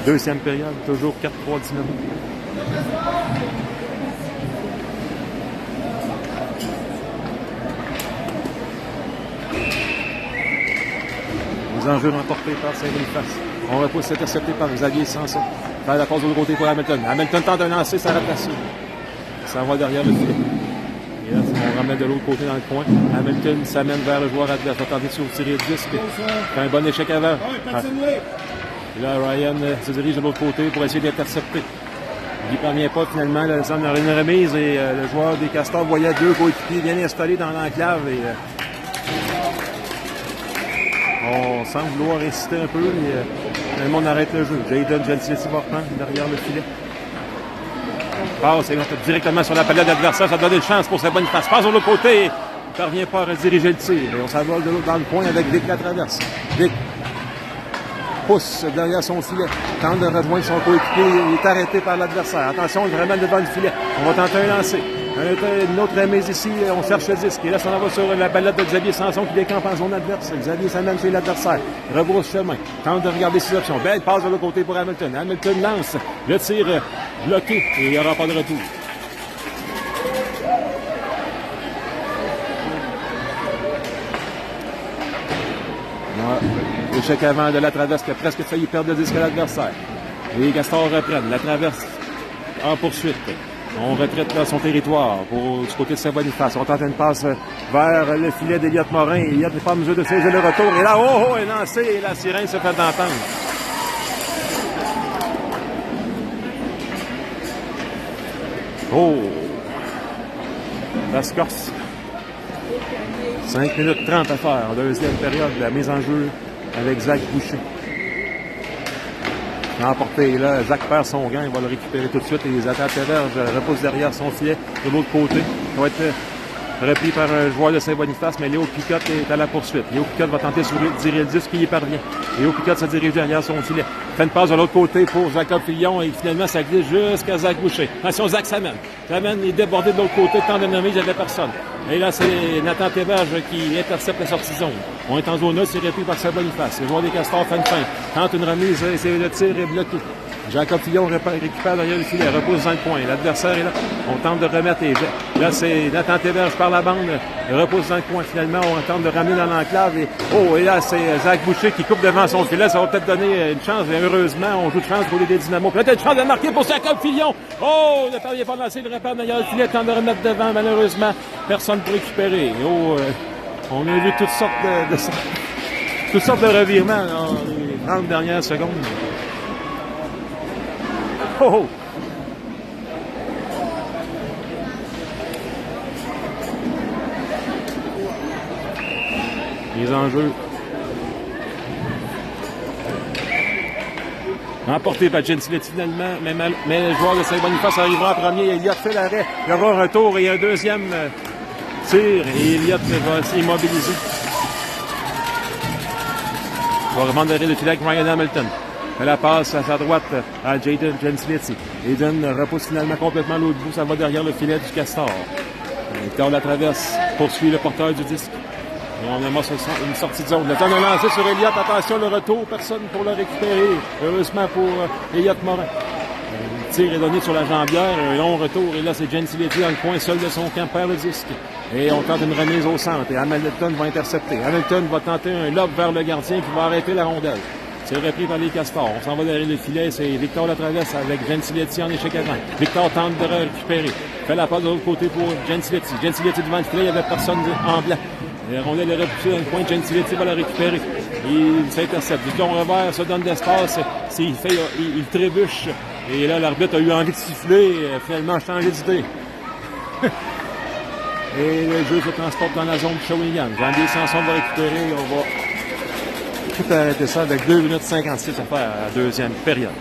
deuxième période, toujours 4-3 Dynamo. Les enjeux remportés par Saint-Boniface. On repousse intercepté par Xavier Sanson. Faire la passe de l'autre côté pour Hamilton. Hamilton tente de lancer, ça rate la cible. Ça va derrière le filet. Et là, on remet de l'autre côté dans le coin. Hamilton s'amène vers le joueur adverse. Va tenter de tirer le disque. Fait un bon échec avant. Et là, Ryan se dirige de l'autre côté pour essayer d'intercepter. Il n'y parvient pas finalement. Là, il y a une remise et le joueur des Castors voyait deux coéquipiers bien installés dans l'enclave. Et on semble vouloir résister un peu. Et le monde arrête le jeu. Jayden Gentilieti va reprendre derrière le filet. Passe directement sur la palette d'adversaire. Ça donne une chance pour sa bonne face. Passe de l'autre côté. Il ne parvient pas à rediriger le tir. Et on s'envole de l'autre dans le coin avec Vic la traverse. Vic pousse derrière son filet. Tente de rejoindre son coéquipier. Il est arrêté par l'adversaire. Attention, il ramène devant le filet. On va tenter un lancer. Une autre remise ici. On cherche le disque. Et là, ça en va sur la palette de Xavier Sanson qui décampe en zone adverse. Xavier s'amène chez l'adversaire. Rebrousse chemin. Tente de regarder ses options. Belle passe de l'autre côté pour Hamilton. Hamilton lance. Le tir bloqué. Et il n'y aura pas de retour. Échec avant de la traverse qui a presque failli perdre le disque à l'adversaire. Les Castors reprennent. La traverse en poursuite. On retraite dans son territoire du côté de Saint-Boniface. On tente une passe vers le filet d'Eliott Morin. Eliott n'est pas en mesure de saisir le retour. Et là, est lancé et la sirène se fait entendre. Ça se corse. 5 minutes 30 à faire en deuxième période. La mise en jeu avec Zach Boucher. Emporté. Là, Zach perd son gant. Il va le récupérer tout de suite. Et les attaques Verge repoussent derrière son filet de l'autre côté. Il va être repris par un joueur de Saint-Boniface, mais Léo Picotte est à la poursuite. Léo Picotte va tenter de tirer le disque qui y parvient. Léo Picotte se dirige derrière son filet. Fait une passe de l'autre côté pour Jacob Fillon et finalement ça glisse jusqu'à Zach Boucher. Attention, Zach s'amène. S'amène, il est débordé de l'autre côté. Tant de nommer, il n'y avait personne. Et là, c'est Nathan Théberge qui intercepte la sortie zone. On est en zone 1, c'est repris par Saint-Boniface. Le joueur des Castors fait une feinte. Tente une remise, et le tir est bloqué. Jacob Fillon récupère derrière le filet, repousse dans le coin. L'adversaire est là. On tente de remettre. Et là, c'est Nathan Théberge par la bande. Repousse dans le coin. Finalement, on tente de ramener dans l'enclave. Et là, c'est Zach Boucher qui coupe devant son filet. Ça va peut-être donner une chance. Mais heureusement, on joue de chance pour les Dynamos. Peut-être une chance de marquer pour Jacob Fillon. Ne parvient pas de lancer. Il repère derrière le filet. Tente de remettre devant. Malheureusement, personne pour récupérer. On a vu toutes sortes de revirements dans les 30 dernières secondes. Les enjeux. Remporté par Gentilieti finalement, mais le joueur de Saint-Boniface arrivera en premier. Eliott fait l'arrêt. Il y aura un retour et un deuxième tir. Et Eliott va s'immobiliser. Il va remonter le filet avec Ryan Hamilton. La passe à sa droite à Jayden Gentilieti. Aiden repousse finalement complètement l'autre bout. Ça va derrière le filet du Castor. Victor la traverse, poursuit le porteur du disque. Et on amasse une sortie de zone. Le temps de lancer sur Eliott. Attention, le retour. Personne pour le récupérer. Heureusement pour Eliott Morin. Le tir est donné sur la jambière. Un long retour. Et là, c'est Gentilieti dans le coin seul de son camp, perd le disque. Et on tente une remise au centre. Et Hamilton va intercepter. Hamilton va tenter un lob vers le gardien qui va arrêter la rondelle. C'est repris par les Castors. On s'en va derrière le filet. C'est Victor Latraverse avec Gentilieti en échec avant. Victor tente de récupérer. Fait la passe de l'autre côté pour Gentilieti. Gentilieti devant le filet. Il n'y avait personne en blanc. La rondelle est repoussée dans le coin. Gentilieti va la récupérer. Il s'intercepte. Victor Revers se donne d'espace. Il trébuche. Et là, l'arbitre a eu envie de siffler. Finalement, changé d'idée. Et le jeu se transporte dans la zone de Shawinigan. Jean-Guy Sanson va récupérer. On va tout arrêter ça avec 2 minutes 56 à faire à la deuxième période.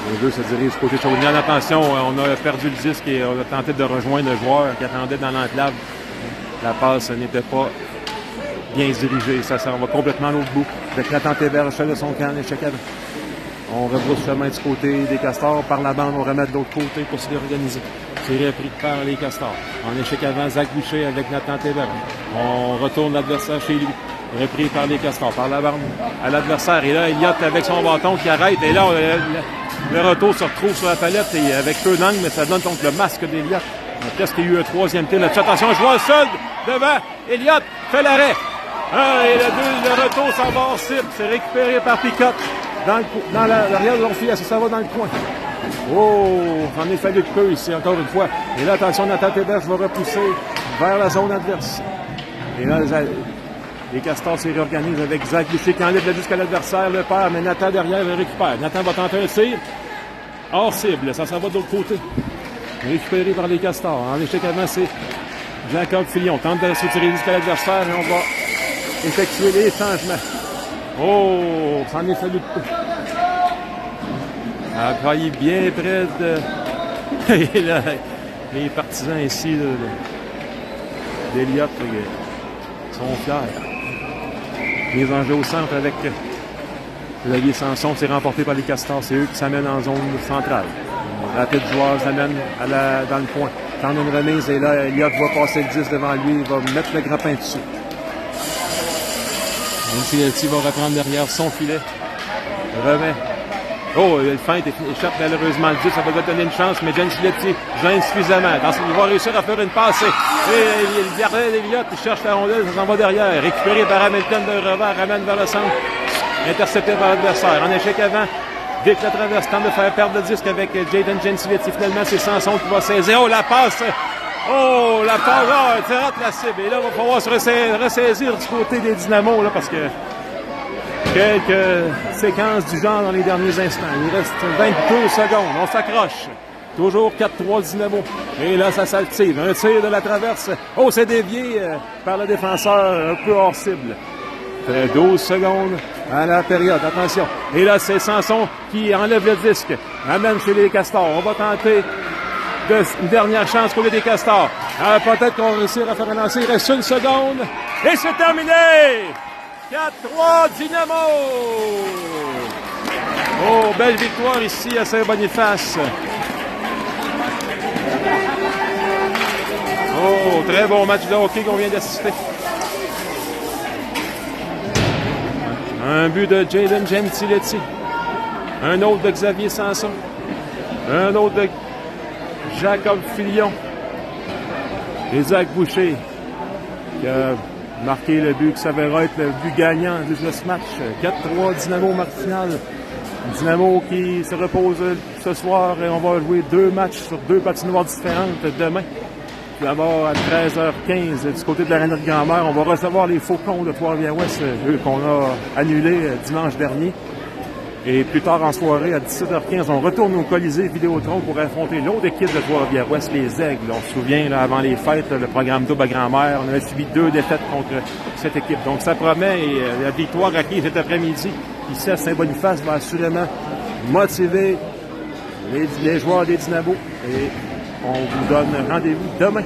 Le jeu se dirige du côté de Shawinigan. Attention, on a perdu le disque et on a tenté de rejoindre le joueur qui attendait dans l'enclave. La passe n'était pas bien dirigé. Ça s'en va complètement à l'autre bout. Avec Nathan Théberge de son camp, l'échec avant. On rebrousse chemin du côté des Castors. Par la bande, on remet de l'autre côté pour se réorganiser. C'est repris par les Castors. En échec avant, Zach Boucher avec Nathan Théberge. On retourne l'adversaire chez lui. Repris par les Castors. Par la bande à l'adversaire. Et là, Eliott avec son bâton qui arrête. Et là, le retour se retrouve sur la palette et avec peu d'angle, mais ça donne donc le masque d'Eliott Qu'est-ce qu'il y a eu un troisième tir là-dessus? Attention, je vois le sol devant. Elliott fait l'arrêt. Et le retour s'en va hors cible. C'est récupéré par Picotte dans l'arrière de leur filet. Ça va dans le coin. Oh, j'en ai fallu de peu ici, encore une fois. Et là, attention, Nathan Téberge va repousser vers la zone adverse. Et là, les Castors se réorganisent avec Zach Boucher qui enlève le disque à l'adversaire, le perd, mais Nathan derrière le récupère. Nathan va tenter un tir. Hors cible, ça s'en va de l'autre côté. Récupéré par les Castors. En échec avant, c'est Jacob Filion. Tente de se tirer jusqu'à l'adversaire et on va effectuer les changements. Oh, ça en est fallu de peu. A travaillé bien près de... Et là, les partisans ici d'Elliott sont fiers. Les enjeux au centre avec Laguier Sanson, c'est remporté par les Castors. C'est eux qui s'amènent en zone centrale. Rapide joueur s'amène dans le coin. Tente une remise et là, Elliott va passer le 10 devant lui. Il va mettre le grappin dessus. Giletti va reprendre derrière son filet. Remet. Oh, le feinte échappe malheureusement le 10. Ça va donner une chance, mais Jen Giletti gêne suffisamment. Il va réussir à faire une passe. Et il garde Elliott, il cherche la rondelle, ça s'en va derrière. Récupéré par Hamilton de revers, ramène vers le centre. Intercepté par l'adversaire. En échec avant. Vic la traverse, tente de faire perdre le disque avec Jaden Gentiletti. Finalement, c'est Sanson qui va saisir. Oh, la passe! Oh, la passe! Oh, tu rates la cible. Et là, il va falloir se ressaisir du côté des Dynamos, là, parce que quelques séquences du genre dans les derniers instants. Il reste 22 secondes. On s'accroche. Toujours 4-3 Dynamo. Et là, ça s'active. Un tir de la traverse. Oh, c'est dévié par le défenseur un peu hors cible. 12 secondes à la période. Attention. Et là, c'est Sanson qui enlève le disque. Amène chez les Castors. On va tenter une dernière chance pour les Castors. Peut-être qu'on va réussir à faire un lancer. Il reste une seconde. Et c'est terminé! 4-3 Dynamo! Oh, belle victoire ici à Saint-Boniface. Oh, très bon match de hockey qu'on vient d'assister. Un but de Jaden Gentiletti. Un autre de Xavier Sanson. Un autre de Jacob Filion. Et Zach Boucher qui a marqué le but qui s'avère être le but gagnant de ce match. 4-3 Dynamo match final. Dynamo qui se repose ce soir et on va jouer 2 matchs sur 2 patinoires différentes demain. D'abord à 13h15 du côté de l'Arena de Grand-Mère, on va recevoir les Faucons de Trois-Rivières-Ouest, eux qu'on a annulés dimanche dernier. Et plus tard en soirée, à 17h15, on retourne au Colisée Vidéotron pour affronter l'autre équipe de Trois-Rivières-Ouest, les Aigles. On se souvient, là, avant les fêtes, le programme double à Grand-Mère, on avait subi 2 défaites contre cette équipe. Donc ça promet, et la victoire acquise cet après-midi, ici à Saint-Boniface, va assurément motiver les joueurs des Dynamo. Et on vous donne rendez-vous demain